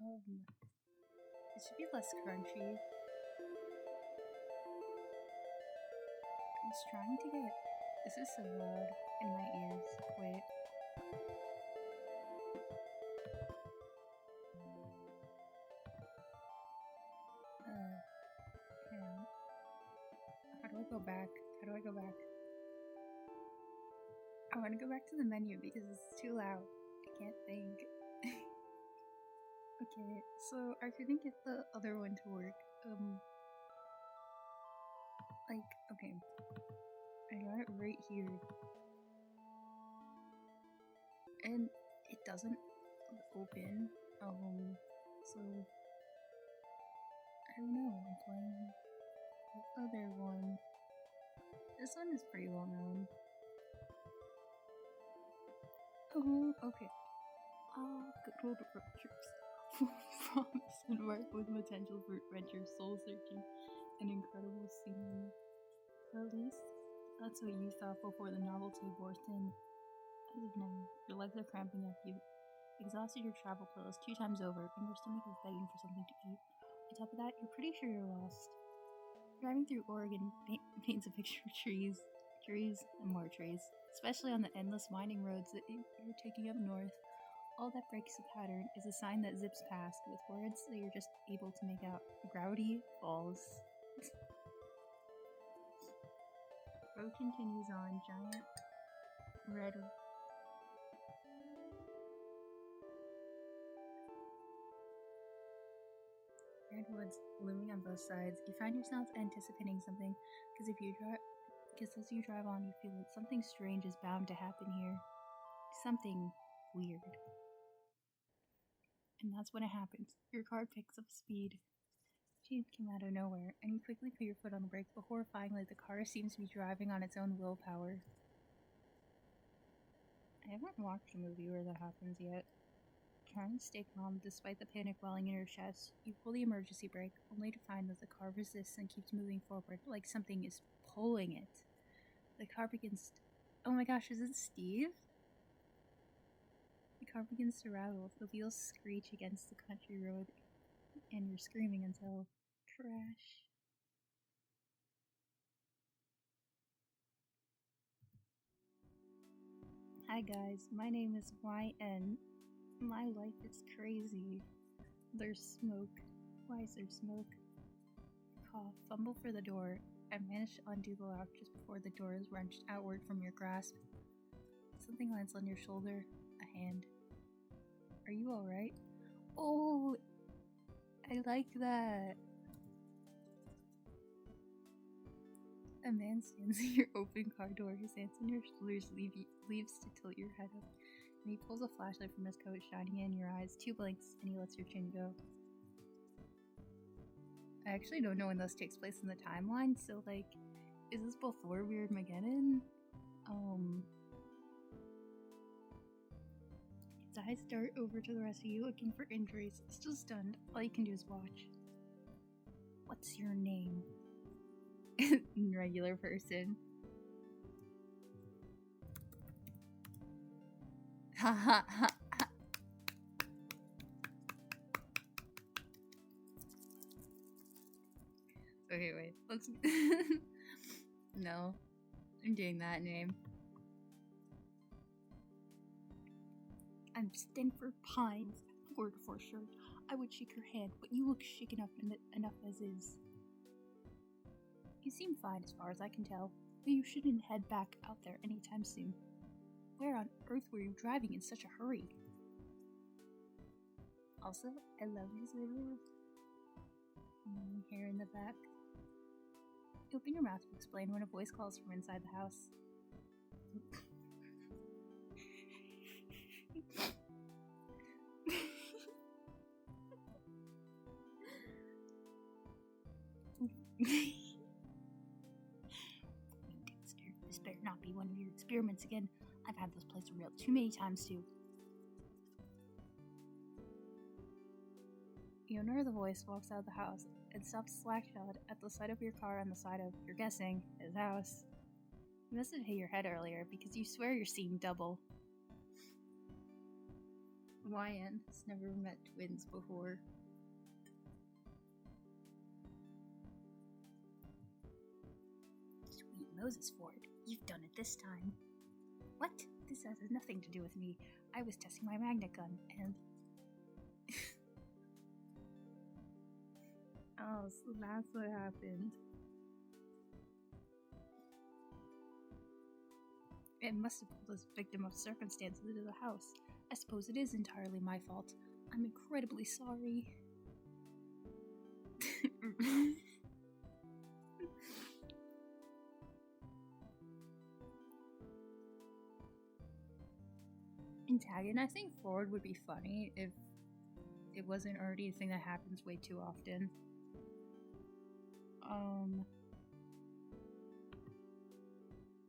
It should be less crunchy. I was trying to get. This is so loud in my ears. Wait. Hang on. How do I go back? How do I go back? I want to go back to the menu because it's too loud. I can't think. Okay, so I couldn't get the other one to work. Okay. I got it right here. And it doesn't open. So I don't know. I'm playing the other one. This one is pretty well known. Oh, okay. Good road adventures. Promise and work with potential for adventure, soul searching, and incredible scenery. Or at least that's what you thought before the novelty wore thin. As of now, your legs are cramping up. You've exhausted your travel clothes 2 times over, and your stomach is begging for something to eat. On top of that, you're pretty sure you're lost. Driving through Oregon paints a picture of trees, and more trees, especially on the endless winding roads that you're taking up north. All that breaks the pattern is a sign that zips past with words that you're just able to make out. Grouty Falls. Road continues on. Giant redwoods looming on both sides. You find yourself anticipating something because as you drive on, you feel that something strange is bound to happen here. Something weird. And that's when it happens. Your car picks up speed. Change came out of nowhere, and you quickly put your foot on the brake, but horrifyingly, the car seems to be driving on its own willpower. I haven't watched a movie where that happens yet. Trying to stay calm despite the panic welling in your chest, you pull the emergency brake, only to find that the car resists and keeps moving forward, like something is pulling it. The car begins. Oh my gosh, is it Steve? The car begins to rattle, the wheels screech against the country road, and you're screaming until trash. Hi guys, my name is YN. My life is crazy. There's smoke. Why is there smoke? Cough, fumble for the door, and manage to undo the lock just before the door is wrenched outward from your grasp. Something lands on your shoulder, a hand. Are you alright? Oh, I like that. A man stands at your open car door, his hands on your shoulders, leaves to tilt your head up, and he pulls a flashlight from his coat, shining it in your eyes. 2 blinks, and he lets your chin go. I actually don't know when this takes place in the timeline, so, is this before Weird Armageddon? His eyes dart over to the rest of you, looking for injuries. Still stunned, all you can do is watch. What's your name? Regular person. Ha ha ha. Okay, wait. Let's. No. I'm doing that name. I'm Stanford Pines, word for sure. I would shake your hand, but you look shaken up enough as is. You seem fine as far as I can tell, but you shouldn't head back out there anytime soon. Where on earth were you driving in such a hurry? Also, I love his little hair in the back. You open your mouth to explain when a voice calls from inside the house. This better not be one of your experiments again. I've had this place real too many times too. The owner of the voice walks out of the house and stops slack-jawed at the sight of your car on the side of, you're guessing, his house. You must have hit your head earlier because you swear you're seeing double. YN has never met twins before. Sweet Moses, Ford. You've done it this time. What? This has nothing to do with me. I was testing my magnet gun, and... Oh, so that's what happened. It must have pulled this victim of circumstances into the house. I suppose it is entirely my fault. I'm incredibly sorry. Antagonizing Ford would be funny if it wasn't already a thing that happens way too often.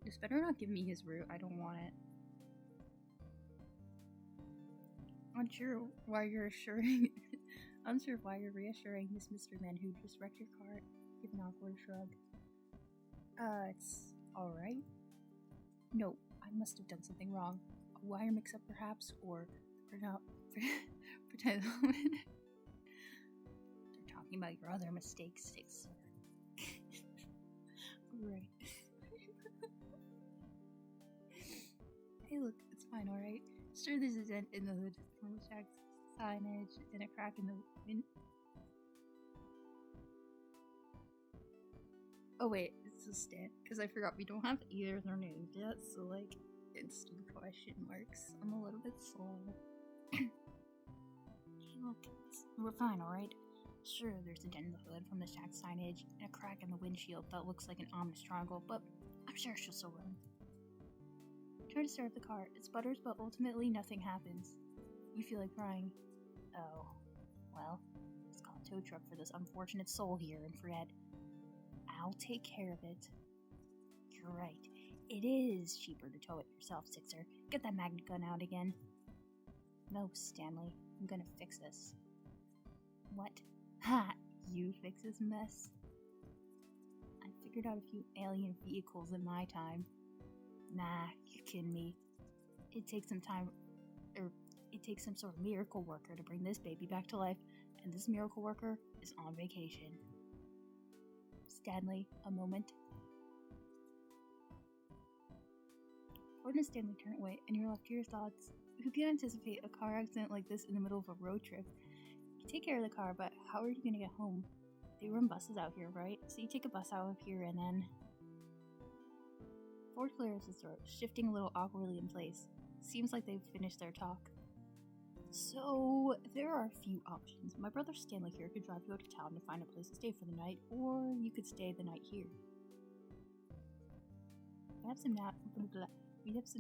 This better not give me his route. I don't want it. Unsure why you're reassuring this mystery man who just wrecked your car. Give an awkward shrug. It's alright. No, I must have done something wrong. A wire mix-up perhaps, or pretend They're talking about your other mistakes, sir. Right. Hey look, it's fine, alright? Sure, there's a dent in the hood from the shack's signage and a crack in the wind. Oh wait, it's a stand, because I forgot we don't have either of their names yet, so like, it's still question marks. I'm a little bit slow. Hey look, we're fine, alright? Sure, there's a dent in the hood from the shack signage and a crack in the windshield that looks like an ominous triangle, but I'm sure she'll still run. Try to start the car. It sputters, but ultimately nothing happens. You feel like crying. Oh, well, let's call a tow truck for this unfortunate soul here, and Fred. I'll take care of it. You're right. It is cheaper to tow it yourself, Sixer. Get that magnet gun out again. No, Stanley. I'm gonna fix this. What? Ha! You fix this mess? I figured out a few alien vehicles in my time. Nah, you're kidding me. It takes some time, it takes some sort of miracle worker to bring this baby back to life, and this miracle worker is on vacation. Stanley, a moment. Ford and Stanley turn away, and you're left to your thoughts. Who can anticipate a car accident like this in the middle of a road trip? You take care of the car, but how are you gonna get home? They run buses out here, right? So you take a bus out of here and then... Ford clears his throat, shifting a little awkwardly in place. Seems like they've finished their talk. So, there are a few options. My brother Stanley here could drive you out of town to find a place to stay for the night, or you could stay the night here. We have some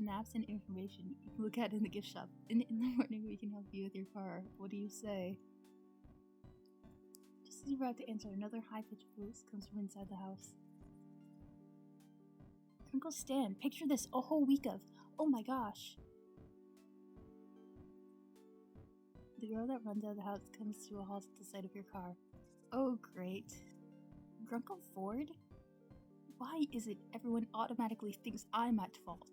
naps and information you can look at in the gift shop. In the morning we can help you with your car. What do you say? Just as you're about to answer, another high-pitched voice comes from inside the house. Uncle Stan, picture this a whole week of, oh my gosh. The girl that runs out of the house comes to a halt at the sight of your car. Oh great. Grunkle Ford? Why is it everyone automatically thinks I'm at fault?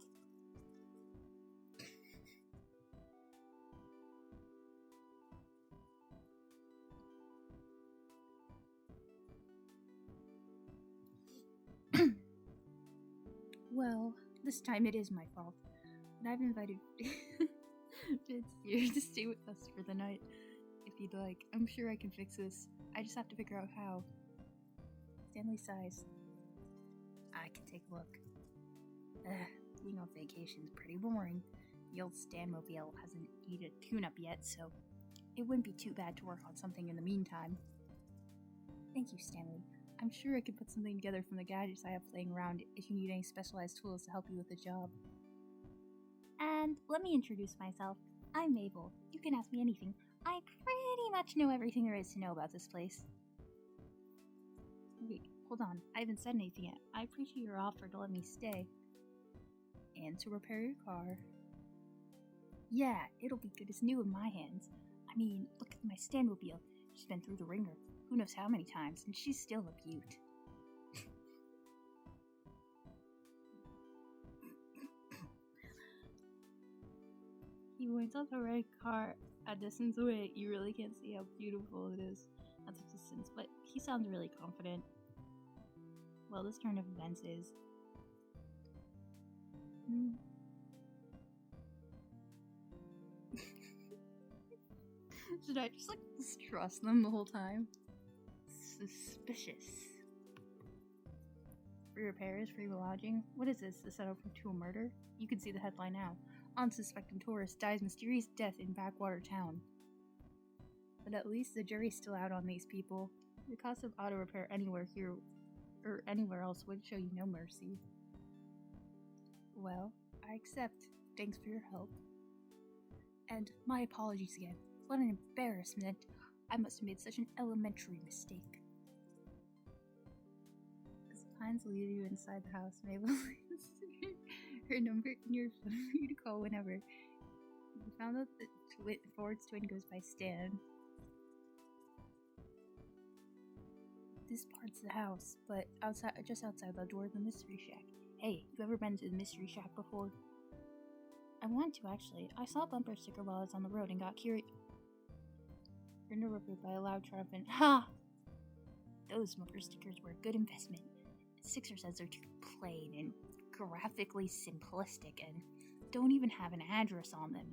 Well, this time it is my fault. And I've invited Fitz here to stay with us for the night. If you'd like, I'm sure I can fix this. I just have to figure out how. Stanley sighs. I can take a look. Being on vacation's pretty boring. The old Stanmobile hasn't needed a tune-up yet, so it wouldn't be too bad to work on something in the meantime. Thank you, Stanley. I'm sure I can put something together from the gadgets I have playing around if you need any specialized tools to help you with the job. And let me introduce myself. I'm Mabel. You can ask me anything. I pretty much know everything there is to know about this place. Wait, hold on. I haven't said anything yet. I appreciate your offer to let me stay. And to repair your car. Yeah, it'll be good as new in my hands. I mean, look at my Stanmobile. She's been through the ringer. Who knows how many times, and she's still a beaut. He points out the red car a distance away, you really can't see how beautiful it is at the distance, but he sounds really confident. Well, this turn of events is... Should I just, like, distrust them the whole time? Suspicious. Free repairs, free lodging? What is this, a setup to a murder? You can see the headline now. Unsuspecting tourist dies mysterious death in backwater town. But at least the jury's still out on these people. The cost of auto repair anywhere here or anywhere else would show you no mercy. Well, I accept. Thanks for your help. And my apologies again. What an embarrassment. I must have made such an elementary mistake. As Pines lead you inside the house, Mabel leaves her number in your phone for you to call whenever. You found out that Ford's twin goes by Stan. This part's the house, but just outside the door of the mystery shack. Hey, you ever been to the mystery shack before? I want to, actually. I saw a bumper sticker while I was on the road and got curious. Interrupted by a loud triumphant "Ha!" Those bumper stickers were a good investment. Sixer says they're too plain and graphically simplistic and don't even have an address on them.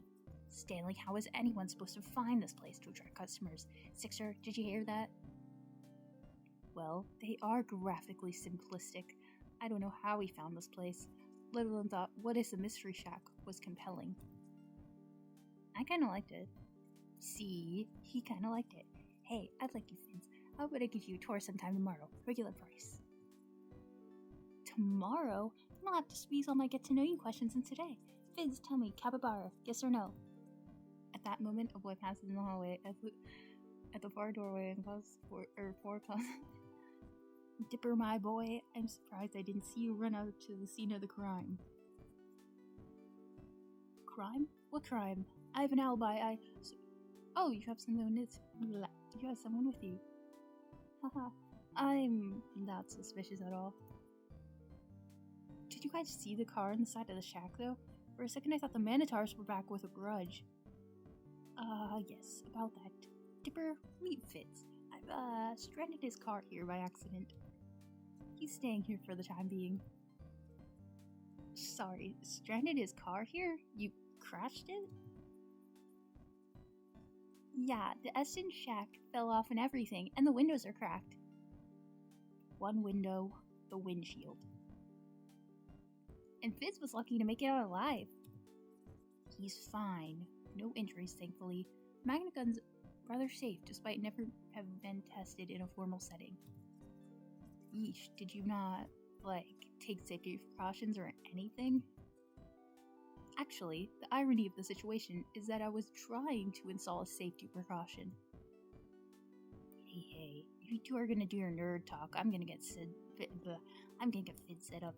Stanley, how is anyone supposed to find this place to attract customers? Sixer, did you hear that? Well, they are graphically simplistic. I don't know how he found this place. Let alone thought, what is a mystery shack, was compelling. I kinda liked it. See, he kinda liked it. Hey, I'd like you, Fins. How about I give you a tour sometime tomorrow? Regular price. Tomorrow? I'll have to squeeze all my get-to-know-you questions in today. Fins, tell me, capybara, yes or no? At that moment, a boy passes in the hallway at the far doorway and calls for Dipper, my boy, I'm surprised I didn't see you run out to the scene of the crime. Crime? What crime? I have an alibi, Oh, you have someone with you. Haha, I'm not suspicious at all. Did you guys see the car on the side of the shack, though? For a second I thought the Manitars were back with a grudge. Yes, about that. Dipper, meet Fitz. I've, stranded his car here by accident. He's staying here for the time being. Sorry, stranded his car here? You crashed it? Yeah, the Eston shack fell off and everything, and the windows are cracked. One window, the windshield. And Fitz was lucky to make it out alive. He's fine. No injuries, thankfully. Magna gun's rather safe, despite never have been tested in a formal setting. Yeesh, did you not, take safety precautions or anything? Actually, the irony of the situation is that I was trying to install a safety precaution. Hey, if you two are gonna do your nerd talk, I'm gonna get Fid set up.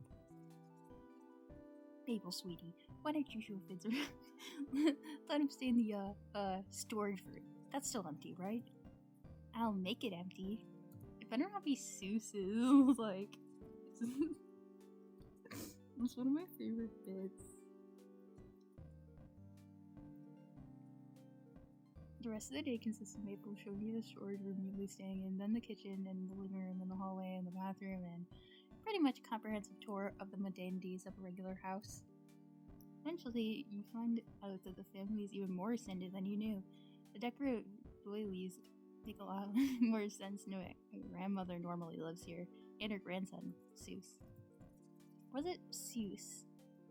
Mabel, sweetie, why don't you show Fid around? Let him stay in the, storage room. That's still empty, right? I'll make it empty. It better not be Seuss's, It's one of my favorite bits. The rest of the day consists of Maple showing you the storage room you'll be staying in, then the kitchen, and the living room, and the hallway, and the bathroom, and pretty much a comprehensive tour of the mundanities of a regular house. Eventually, you find out that the family is even more extended than you knew. The decorative doilies make a lot more sense knowing my grandmother normally lives here, and her grandson, Seuss. Was it Seuss?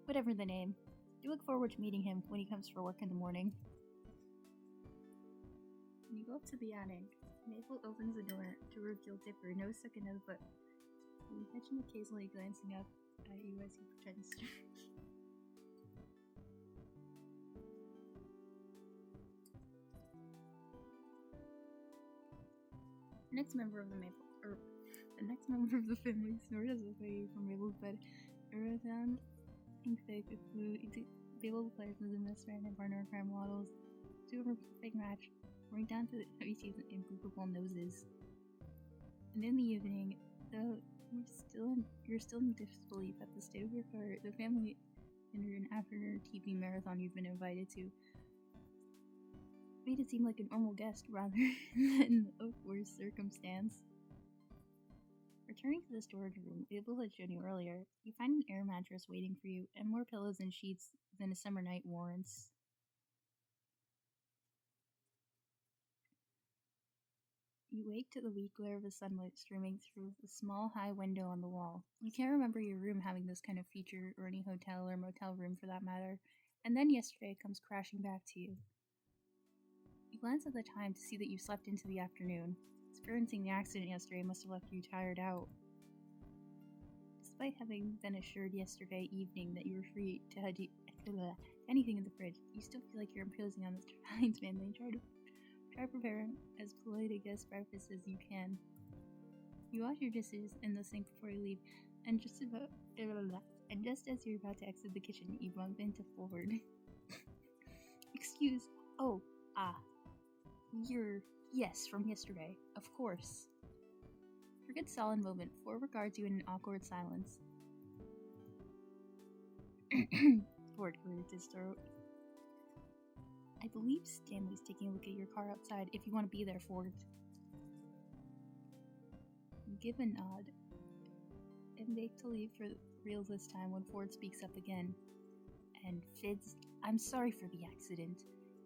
Whatever the name. You look forward to meeting him when he comes for work in the morning. When you go up to the attic, Maple opens the door to reveal Dipper no second of but you catch him occasionally glancing up at you as he pretends to. The next member of the family snored as if away from Mabel's bed. Arizan Inkfake flew available players with the best friend and partner crime models. Two of a perfect match, running down to the heavy season in impossible noses. And in the evening, though you're still in disbelief at the state of your car, the family entered an afternoon TV marathon you've been invited to. Made it seem like a normal guest rather than a worse circumstance. Returning to the storage room Abel had shown you earlier, you find an air mattress waiting for you and more pillows and sheets than a summer night warrants. You wake to the weak glare of the sunlight streaming through the small high window on the wall. You can't remember your room having this kind of feature, or any hotel or motel room for that matter, and then yesterday comes crashing back to you. You glance at the time to see that you slept into the afternoon. Experiencing the accident yesterday must have left you tired out. Despite having been assured yesterday evening that you were free to head to anything in the fridge, you still feel like you're imposing on Mr. Fine's family. Try preparing as polite a guest breakfast as you can. You wash your dishes in the sink before you leave, and just as you're about to exit the kitchen, you bump into Ford. Excuse. Yes, from yesterday, of course. For a good solid moment, Ford regards you in an awkward silence. Ford cleared his throat. I believe Stanley's taking a look at your car outside if you want to be there, Ford. You give a nod and make to leave for real this time when Ford speaks up again. And Fidz, I'm sorry for the accident.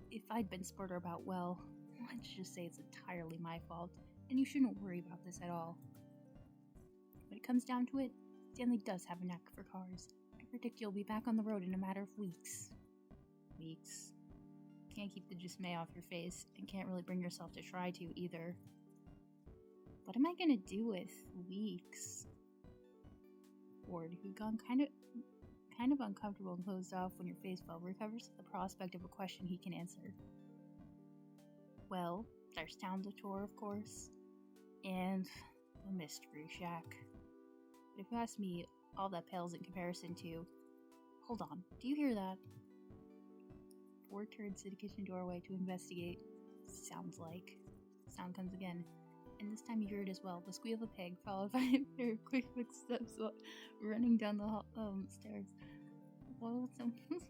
If I'd been smarter about, well, let's just say it's entirely my fault, and you shouldn't worry about this at all. When it comes down to it, Stanley does have a knack for cars. I predict you'll be back on the road in a matter of weeks. Weeks. Can't keep the dismay off your face, and can't really bring yourself to try to either. What am I gonna do with weeks? Ford, who'd gone kind of uncomfortable and closed off when your face fell, recovers at the prospect of a question he can answer. Well, there's town to tour, of course, and the mystery shack. But if you ask me, all that pales in comparison to... Hold on, do you hear that? Ford turns to the kitchen doorway to investigate. Sounds like. Sound comes again, and this time you hear it as well. The squeal of a pig, followed by a pair of quick footsteps running down the stairs. While someone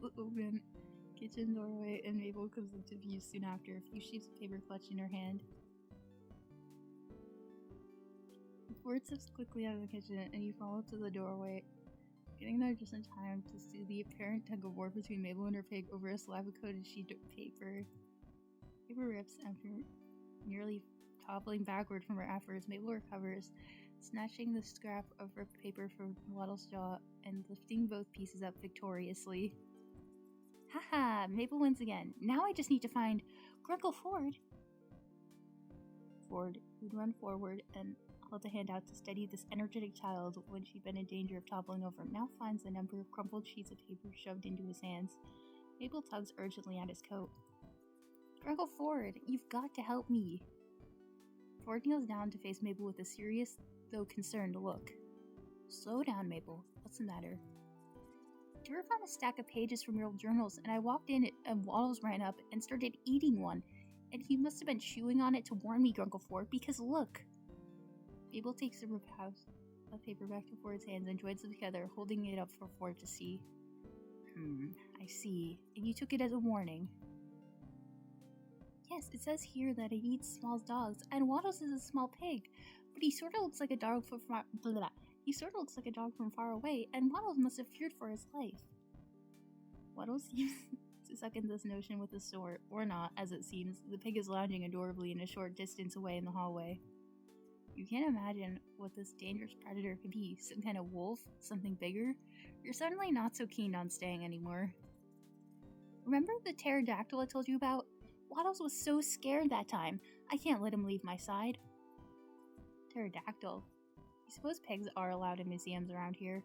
the open kitchen doorway, and Mabel comes into view soon after, a few sheets of paper clutched in her hand. Ford steps quickly out of the kitchen, and you follow to the doorway, getting there just in time to see the apparent tug of war between Mabel and her pig over a saliva-coated sheet of paper. Paper rips after nearly toppling backward from her efforts. Mabel recovers, snatching the scrap of ripped paper from Waddle's jaw and lifting both pieces up victoriously. Haha, Mabel wins again. Now I just need to find Grunkle Ford. Ford, who'd run forward and held a hand out to steady this energetic child when she'd been in danger of toppling over, now finds a number of crumpled sheets of paper shoved into his hands. Mabel tugs urgently at his coat. Grunkle Ford, you've got to help me. Ford kneels down to face Mabel with a serious, though concerned look. Slow down, Mabel. What's the matter? Dora found a stack of pages from your old journals, and I walked in and Waddles ran up and started eating one, and he must have been chewing on it to warn me, Grunkle Ford, because look. Mabel takes the house of paper back to Ford's hands and joins them together, holding it up for Ford to see. I see. And you took it as a warning. Yes, it says here that it eats small dogs, and Waddles is a small pig, but he sort of looks like a dog from far away, and Waddles must have feared for his life. Waddles seems to second this notion with a snort, or not, as it seems. The pig is lounging adorably in a short distance away in the hallway. You can't imagine what this dangerous predator could be. Some kind of wolf? Something bigger? You're suddenly not so keen on staying anymore. Remember the pterodactyl I told you about? Waddles was so scared that time. I can't let him leave my side. Pterodactyl? I suppose pigs are allowed in museums around here.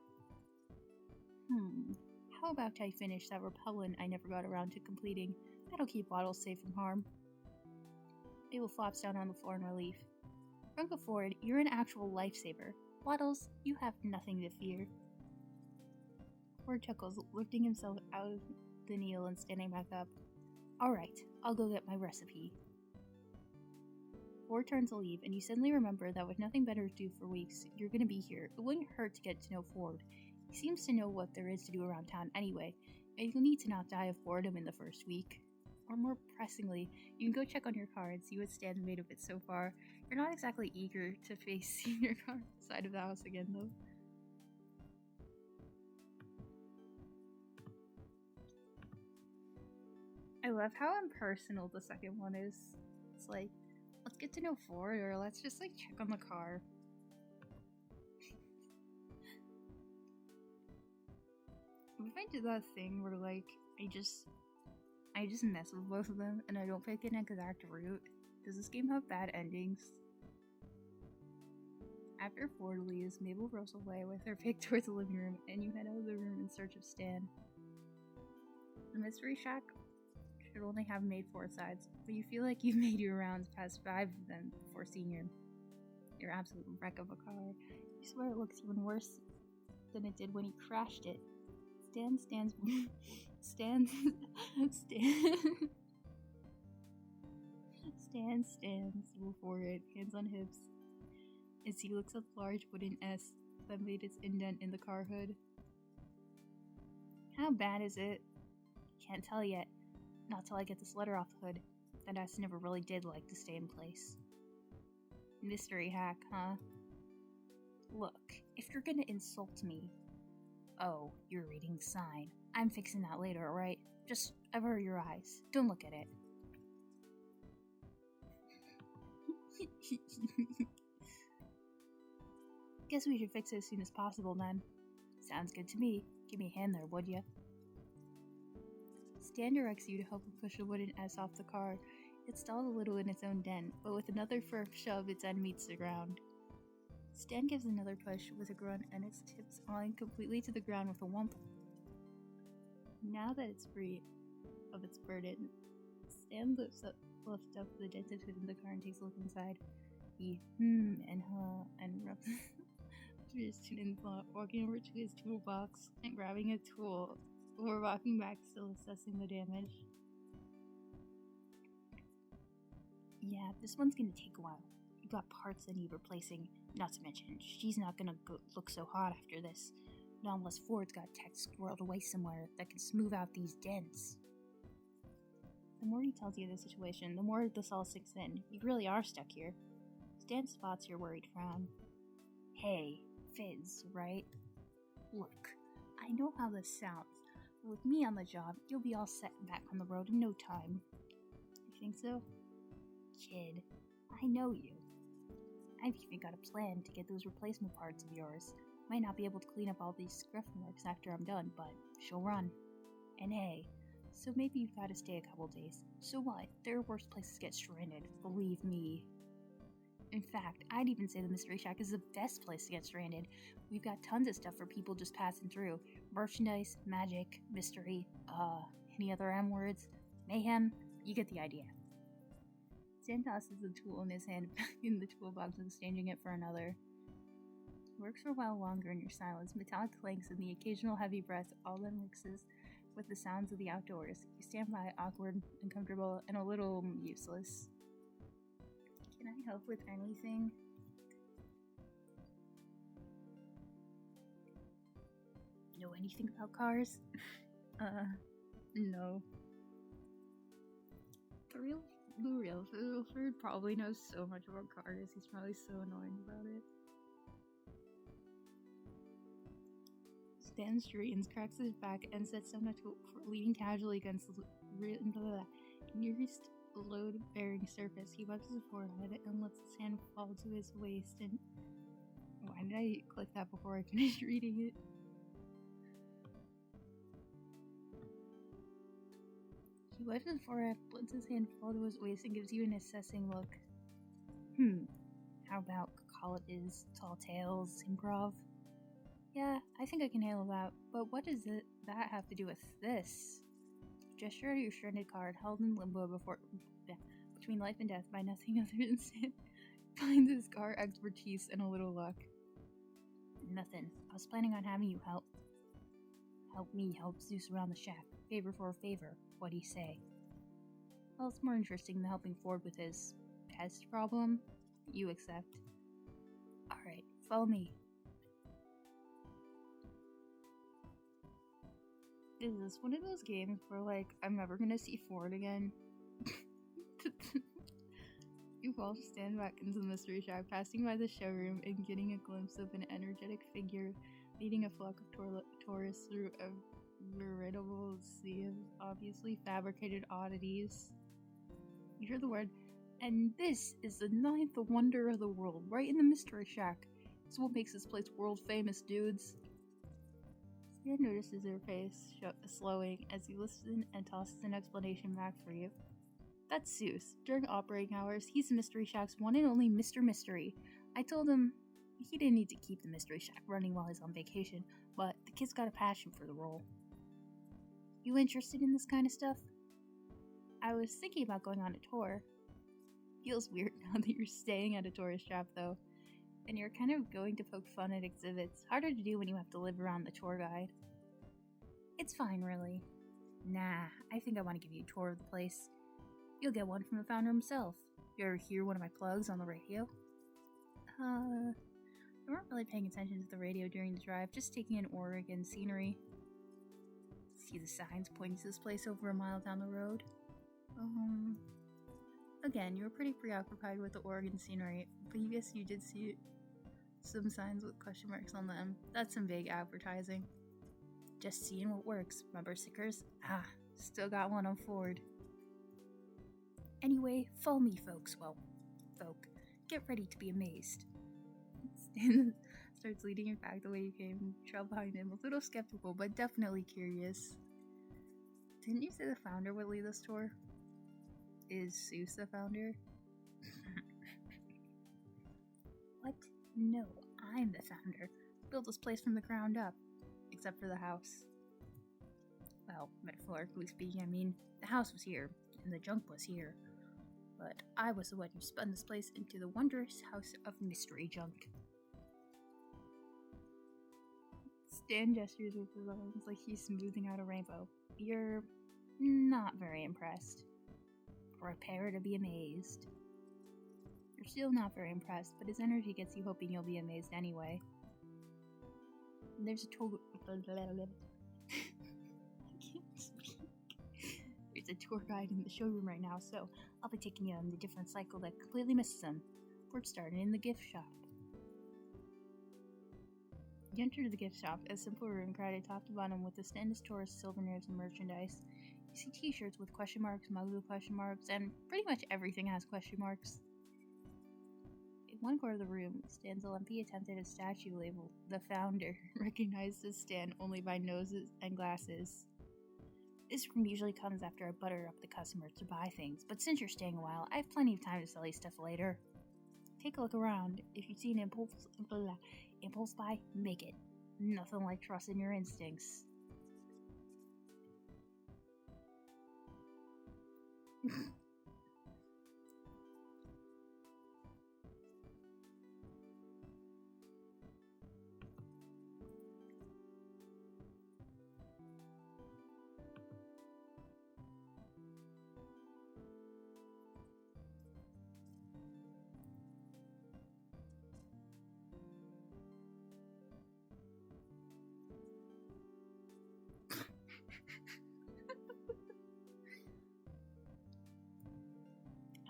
How about I finish that repellent I never got around to completing? That'll keep Waddles safe from harm. Mabel flops down on the floor in relief. Grunkle Ford, you're an actual lifesaver. Waddles, you have nothing to fear. Ford chuckles, lifting himself out of the kneel and standing back up. Alright, I'll go get my recipe. Ford turns to leave, and you suddenly remember that with nothing better to do for weeks, you're gonna be here. It wouldn't hurt to get to know Ford. He seems to know what there is to do around town anyway, and you'll need to not die of boredom in the first week. Or more pressingly, you can go check on your car and see what Stan's made of it so far. You're not exactly eager to face seeing your car side of the house again, though. I love how impersonal the second one is. It's like, let's get to know Ford, or let's just like check on the car. If I do that thing where like I just mess with both of them and I don't pick an exact route, does this game have bad endings? After Ford leaves, Mabel rolls away with her pick towards the living room, and you head out of the room in search of Stan. The mystery shack should only have made 4 sides, but you feel like you've made your rounds past 5 of them before seeing your absolute wreck of a car. You swear it looks even worse than it did when he crashed it. Stan stands before it, hands on hips, as he looks at the large wooden S that made its indent in the car hood. How bad is it? Can't tell yet. Not till I get this letter off the hood. That S never really did like to stay in place. Mystery hack, huh? Look, if you're gonna insult me... Oh, you're reading the sign. I'm fixing that later, alright? Just aver your eyes. Don't look at it. Guess we should fix it as soon as possible, then. Sounds good to me. Give me a hand there, would ya? Stan directs you to help him push the wooden S off the car. It stalls a little in its own dent, but with another firm shove, its end meets the ground. Stan gives another push with a grunt, and it tips falling completely to the ground with a whump. Now that it's free of its burden, Stan lifts up the dented hood in the car and takes a look inside. He and rubs his chin and thought, walking over to his toolbox and grabbing a tool before walking back, still assessing the damage. Yeah, this one's gonna take a while. You got parts that need replacing, not to mention, she's not gonna look so hot after this. Not unless Ford's got tech squirreled away somewhere that can smooth out these dents. The more he tells you the situation, the more this all sinks in. You really are stuck here. Stan spots your worried frown. Hey, Fizz, right? Look, I know how this sounds, but with me on the job, you'll be all set and back on the road in no time. You think so? Kid, I know you. I've even got a plan to get those replacement parts of yours. Might not be able to clean up all these scruff marks after I'm done, but she'll run. And hey, so maybe you've got to stay a couple days. So what? There are worse places to get stranded, believe me. In fact, I'd even say the Mystery Shack is the best place to get stranded. We've got tons of stuff for people just passing through. Merchandise, magic, mystery, any other M words? Mayhem? You get the idea. Stan tosses the tool in his hand back in the toolbox and exchanging it for another. He works for a while longer in your silence, metallic clanks and the occasional heavy breath all then mixes with the sounds of the outdoors. You stand by, awkward, uncomfortable, and a little useless. Can I help with anything? Know anything about cars? No. The real Ford probably knows so much about cars. He's probably so annoying about it. Stan straightens, cracks his back, and sets down a tool, leaning casually against the nearest load-bearing surface. He wipes his forehead and lets his hand fall to his waist. And why did I click that before I finished reading it? He wipes his forehead, lets his hand fall to his waist, and gives you an assessing look. How about call it is tall tales improv? Yeah, I think I can handle that, but what does that have to do with this? Gesture to your stranded car, held in limbo between life and death by nothing other than Stan finds his car expertise and a little luck. Nothing. I was planning on having you help me help Zeus around the shack. Favor for a favor. What'd he say? Well, it's more interesting than helping Ford with his pest problem. You accept. Alright, follow me. Is this one of those games where, like, I'm never gonna see Ford again? You all stand back into the mystery shack, passing by the showroom and getting a glimpse of an energetic figure leading a flock of tourists through a veritable sea of obviously fabricated oddities. You hear the word, and this is the 9th wonder of the world, right in the mystery shack. It's what makes this place world famous, dudes. Stan notices her face slowing as he listens and tosses an explanation back for you. That's Zeus. During operating hours, he's the Mystery Shack's one and only Mr. Mystery. I told him he didn't need to keep the Mystery Shack running while he's on vacation, but the kid's got a passion for the role. You interested in this kind of stuff? I was thinking about going on a tour. Feels weird now that you're staying at a tourist trap, though. And you're kind of going to poke fun at exhibits. Harder to do when you have to live around the tour guide. It's fine, really. Nah, I think I want to give you a tour of the place. You'll get one from the founder himself. You ever hear one of my plugs on the radio? I weren't really paying attention to the radio during the drive, just taking in Oregon scenery. See the signs pointing to this place over a mile down the road? Again, you were pretty preoccupied with the Oregon scenery, but you guess you did see some signs with question marks on them. That's some vague advertising. Just seeing what works. Remember stickers? Still got one on Ford. Anyway, follow me, folks. Well, folk. Get ready to be amazed. Stan starts leading you back the way you came, trail behind him, a little skeptical, but definitely curious. Didn't you say the founder would lead this tour? Is Zeus the founder? What? No, I'm the founder. Built this place from the ground up. Except for the house. Well, metaphorically speaking, I mean, the house was here, and the junk was here. But I was the one who spun this place into the wondrous house of mystery junk. Stan gestures with his arms like he's smoothing out a rainbow. You're not very impressed. Prepare to be amazed. You're still not very impressed, but his energy gets you hoping you'll be amazed anyway. And there's a tour... I can't speak. There's a tour guide in the showroom right now, so I'll be taking you on the different cycle that completely misses them. We're starting in the gift shop. You enter the gift shop, a simple room crowded top to bottom with a stand of tourist souvenirs and merchandise. You see t-shirts with question marks, mugs with question marks, and pretty much everything has question marks. In one corner of the room stands a lumpy attempt at a statue labeled The Founder, recognized as Stan only by noses and glasses. This room usually comes after I butter up the customers to buy things, but since you're staying a while, I have plenty of time to sell you stuff later. Take a look around. If you see an impulse buy, make it. Nothing like trust in your instincts.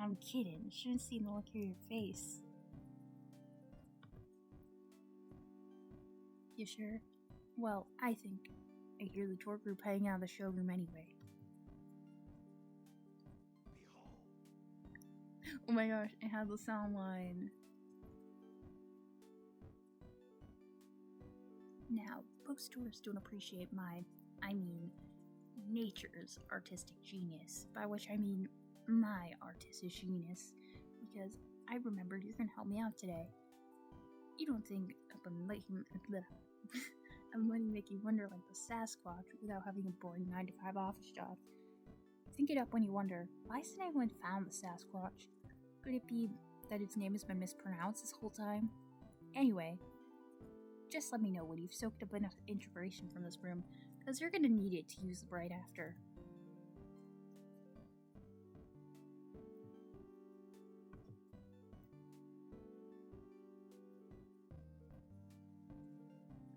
I'm kidding. You shouldn't see the look of your face. You sure? Well, I think I hear the tour group heading out of the showroom anyway. Oh my gosh, it had the sound line. Now, most tourists don't appreciate nature's artistic genius, by which I mean my artistic genius, because I remembered you're gonna help me out today. You don't think I'm letting make you wonder like the Sasquatch without having a boring 9-to-5 office job. Think it up when you wonder, why hasn't anyone found the Sasquatch? Could it be that its name has been mispronounced this whole time? Anyway, just let me know when you've soaked up enough integration from this room, because you're gonna need it to use right after.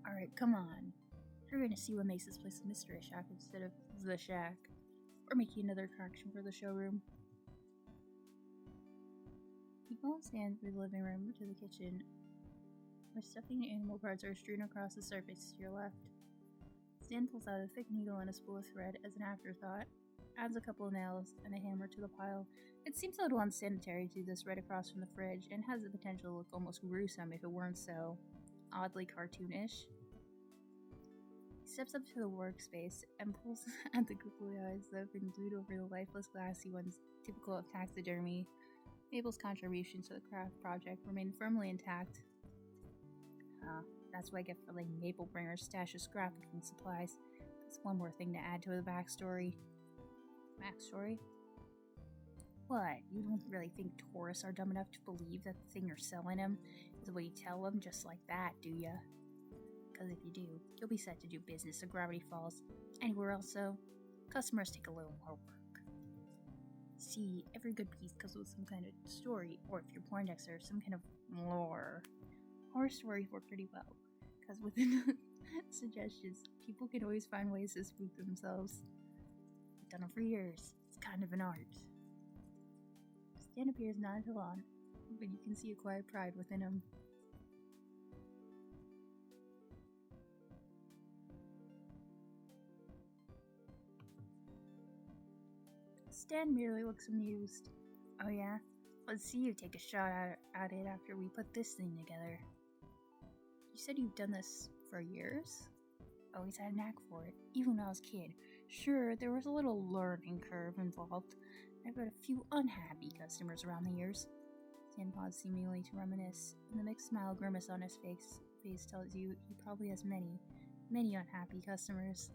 Alright, come on. We're going to see what makes this place a mystery shack instead of the shack. We're making another attraction for the showroom. You follow Stan through the living room to the kitchen, where stuffing animal parts are strewn across the surface to your left. Stan pulls out a thick needle and a spool of thread as an afterthought, adds a couple of nails and a hammer to the pile. It seems a little unsanitary to do this right across from the fridge, and has the potential to look almost gruesome if it weren't so oddly cartoonish. He steps up to the workspace and pulls at the googly eyes that have been glued over the lifeless glassy ones typical of taxidermy. Mabel's contribution to the craft project remained firmly intact. That's what I get for letting Mabel bring her stash of scrapbooking supplies. That's one more thing to add to the backstory. Backstory? What? You don't really think tourists are dumb enough to believe that the thing you're selling them is what you tell them just like that, do ya? Because if you do, you'll be set to do business at Gravity Falls. Anywhere else, though, customers take a little more work. See, every good piece comes with some kind of story, or if you're Poindexter, some kind of lore. Horror stories work pretty well, because within suggestions, people can always find ways to spook themselves. I've done it for years. It's kind of an art. Stan appears nonchalant, but you can see a quiet pride within him. Stan merely looks amused. Oh yeah? Let's see you take a shot at it after we put this thing together. You said you've done this for years? Always had a knack for it, even when I was a kid. Sure, there was a little learning curve involved. I've had a few unhappy customers around the years. Stan paused seemingly to reminisce, and the mixed smile grimace on his face tells you he probably has many unhappy customers.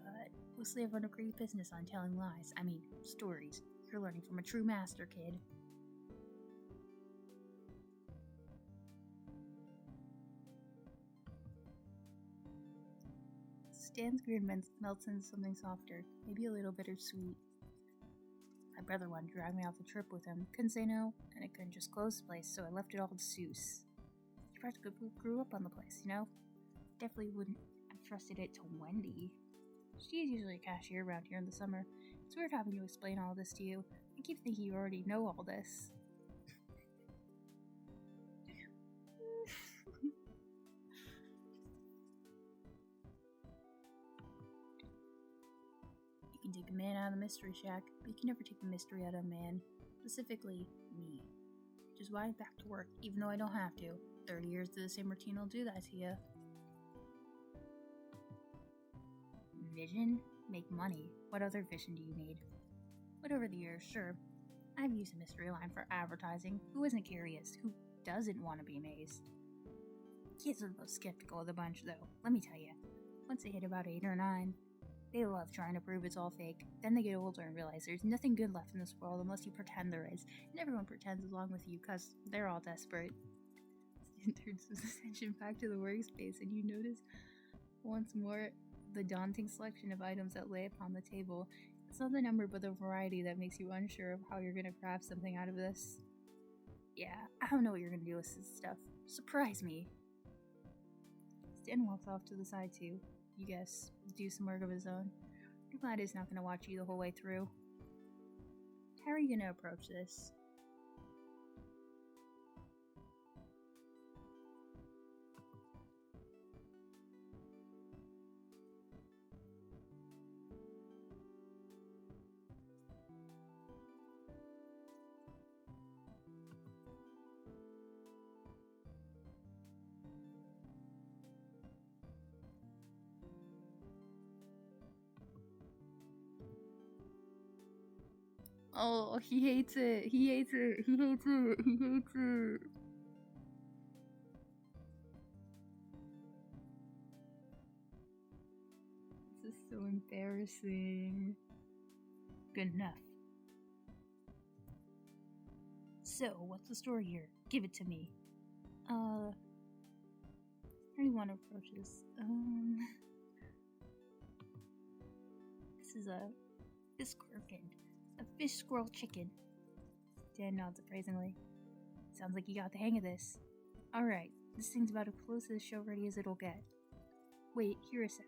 But mostly I've run a great business on telling lies. I mean, stories. You're learning from a true master, kid. Stan's grin melts into something softer, maybe a little bittersweet. My brother wanted to drag me off the trip with him. Couldn't say no, and I couldn't just close the place, so I left it all to Seuss. He practically grew up on the place, you know? Definitely wouldn't have trusted it to Wendy. She's usually a cashier around here in the summer. It's weird having to explain all this to you. I keep thinking you already know all this. You can take a man out of the mystery shack, but you can never take the mystery out of a man. Specifically, me. Which is why I'm back to work, even though I don't have to. 30 years of the same routine will do that to you. Vision? Make money. What other vision do you need? But over the years, sure, I've used a mystery line for advertising. Who isn't curious? Who doesn't want to be amazed? Kids are the most skeptical of the bunch, though. Let me tell you. Once they hit about 8 or 9, they love trying to prove it's all fake. Then they get older and realize there's nothing good left in this world unless you pretend there is. And everyone pretends along with you because they're all desperate. Stan turns his attention back to the workspace, and you notice once more the daunting selection of items that lay upon the table. It's not the number, but the variety that makes you unsure of how you're going to craft something out of this. Yeah, I don't know what you're going to do with this stuff. Surprise me. Stan walks off to the side too. You guess, do some work of his own. I'm glad he's not going to watch you the whole way through. How are you going to approach this? Oh, he hates it. He hates it. He hates it. He hates it. This is so embarrassing. Good enough. So, what's the story here? Give it to me. How do you want to approach this? This is a fish gherkin. A fish squirrel chicken. Dan nods appraisingly. Sounds like you got the hang of this. Alright, this thing's about as close to the show ready as it'll get. Wait, here a sec.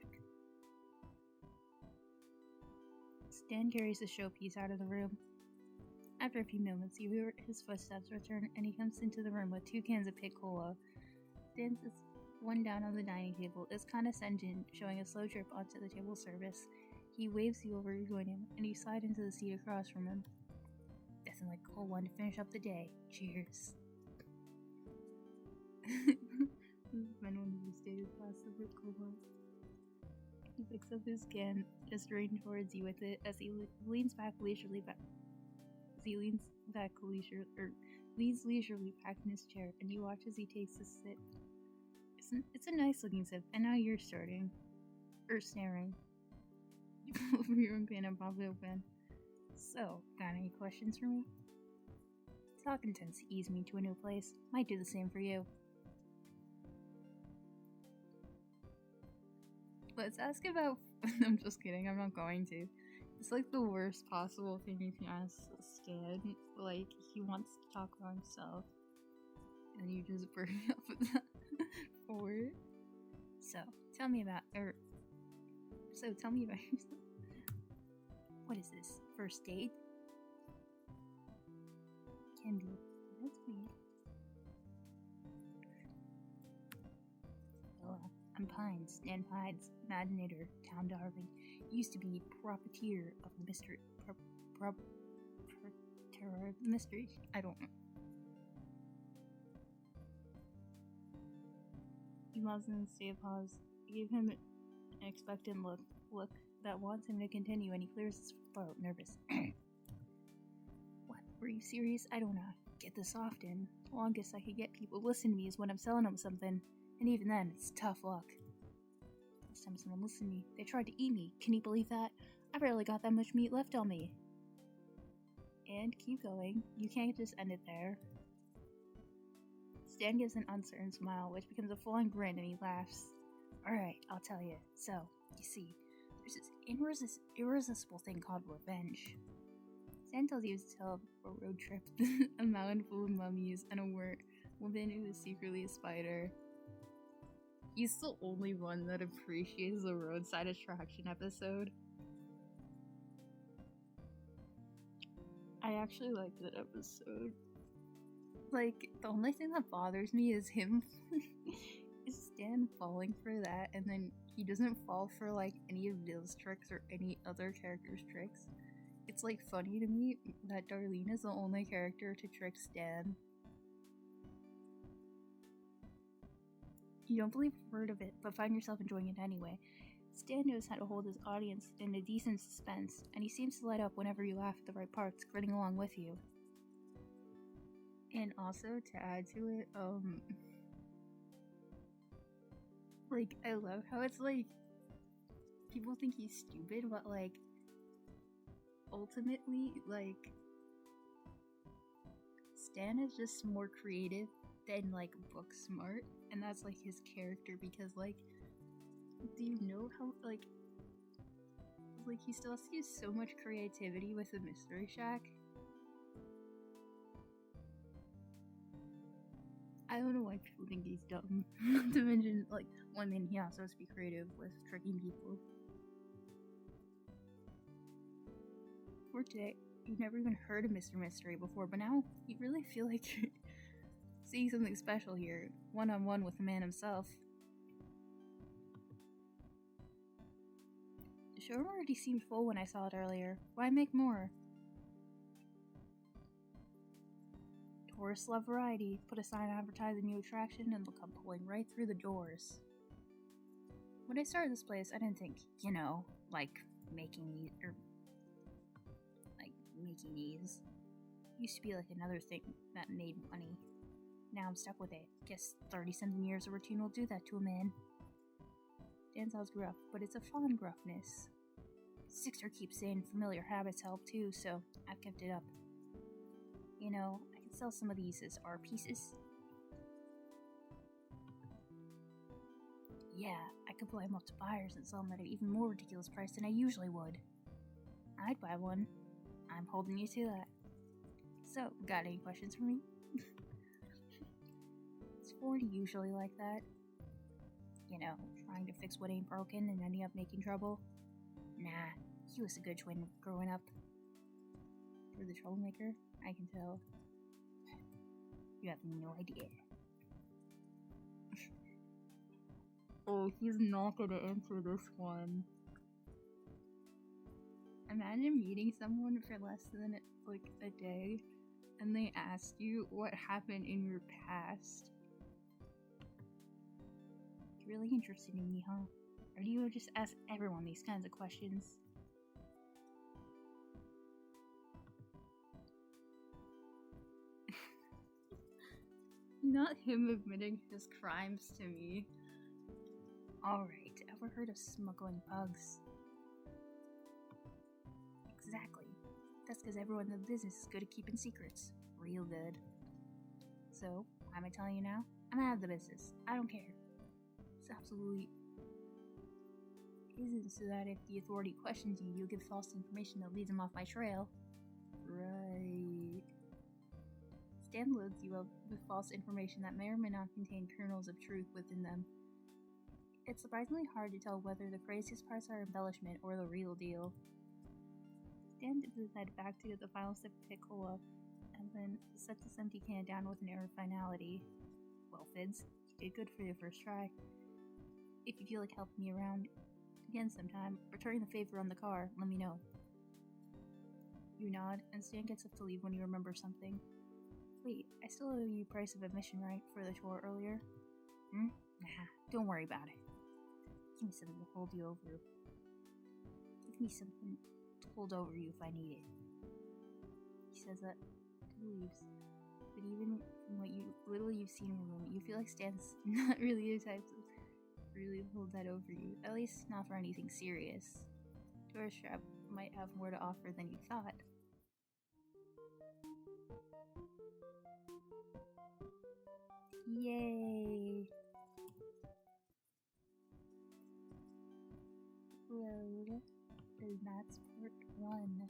Stan carries the showpiece out of the room. After a few moments, you hear his footsteps return, and he comes into the room with 2 cans of Pit Cola. Stan sits one down on the dining table, is condescending, showing a slow drip onto the table service. He waves you over to join him, and you slide into the seat across from him. Nothing like a cold one to finish up the day. Cheers. My one who stated past the Pit Cola. He picks up his can, gesturing towards you with it as he leans leisurely back in his chair, and you watch as he takes a sip. It's a nice looking sip, and now you're staring. You pull over your own can and pop it open. So, got any questions for me? Talking tends to ease me to a new place. Might do the same for you. Let's ask about. I'm just kidding, I'm not going to. It's like the worst possible thing you can ask Stan. Like, he wants to talk about himself, and you just bring up with that forward. So, tell me about yourself. What is this? First date? Can be. That's weird. I'm Pines, Stan Pines, Imaginator, Town Darwin. Used to be profiteer of the mystery. Terror of the mystery? I don't know. He paused and stayed a pause. He gave him an expectant look that wants him to continue, and he clears his throat, nervous. What? Were you serious? I don't get this often. The longest I could get people to listen to me is when I'm selling them something. And even then, it's tough luck. Last time someone listened to me, they tried to eat me. Can you believe that? I barely got that much meat left on me. And keep going. You can't just end it there. Stan gives an uncertain smile, which becomes a full-on grin, and he laughs. Alright, I'll tell you. So, you see, there's this irresistible thing called revenge. Stan tells you to tell a road trip, a mountain full of mummies, and a woman who is secretly a spider. He's the only one that appreciates the roadside attraction episode. I actually liked that episode. Like, the only thing that bothers me is him is Stan falling for that, and then he doesn't fall for like any of Bill's tricks or any other character's tricks. It's like funny to me that Darlene is the only character to trick Stan. You don't believe a word of it, but find yourself enjoying it anyway. Stan knows how to hold his audience in a decent suspense, and he seems to light up whenever you laugh at the right parts, grinning along with you. And also, to add to it, like, I love how it's like, people think he's stupid, but like, ultimately, like, Stan is just more creative than, like, book smart, and that's, like, his character, because, like, do you know how, like, he still has to use so much creativity with the Mystery Shack? I don't know why people think he's dumb. Not to mention, like, one thing, he also has to be creative with tricking people. For today, you've never even heard of Mr. Mystery before, but now you really feel like you're seeing something special here, one-on-one with the man himself. The showroom already seemed full when I saw it earlier. Why make more? Tourists love variety. Put a sign advertising new attraction and they'll come pulling right through the doors. When I started this place, I didn't think, like making these. It used to be like another thing that made money. Now I'm stuck with it. Guess 30-something years of routine will do that to a man. Dan sounds gruff, but it's a fond gruffness. Sixer keeps saying familiar habits help too, so I've kept it up. I could sell some of these as art pieces. Yeah, I could buy them up to buyers and sell them at an even more ridiculous price than I usually would. I'd buy one. I'm holding you to that. So, got any questions for me? Is 40 usually like that? You know, trying to fix what ain't broken and ending up making trouble. Nah, he was a good twin growing up. You're the troublemaker? I can tell. You have no idea. Oh, he's not gonna answer this one. Imagine meeting someone for less than like a day and they ask you what happened in your past. You're really interested in me, huh? Or do you just ask everyone these kinds of questions? Not him admitting his crimes to me. Alright, ever heard of smuggling pugs? Exactly. That's because everyone in the business is good at keeping secrets. Real good. So, why am I telling you now? I'm out of the business. I don't care. It's absolutely isn't so that if the authority questions you, you'll give false information that leads them off my trail. Right. Stan loads you up with false information that may or may not contain kernels of truth within them. It's surprisingly hard to tell whether the craziest parts are embellishment or the real deal. Stan dips his head back to get the final sip of Cola, and then sets this empty can down with an air of finality. Well, Fids, you did good for your first try. If you feel like helping me around again sometime, returning the favor on the car, let me know. You nod, and Stan gets up to leave when you remember something. Wait, I still owe you price of admission, right, for the tour earlier? Nah, don't worry about it. Give me something to hold you over. Give me something to hold over you if I need it. He says that and leaves. But even from what little you've seen of him, you feel like Stan's not really the type to really hold that over you. At least not for anything serious. Tourist trap might have more to offer than you thought. Yay! Road, and that's part 1.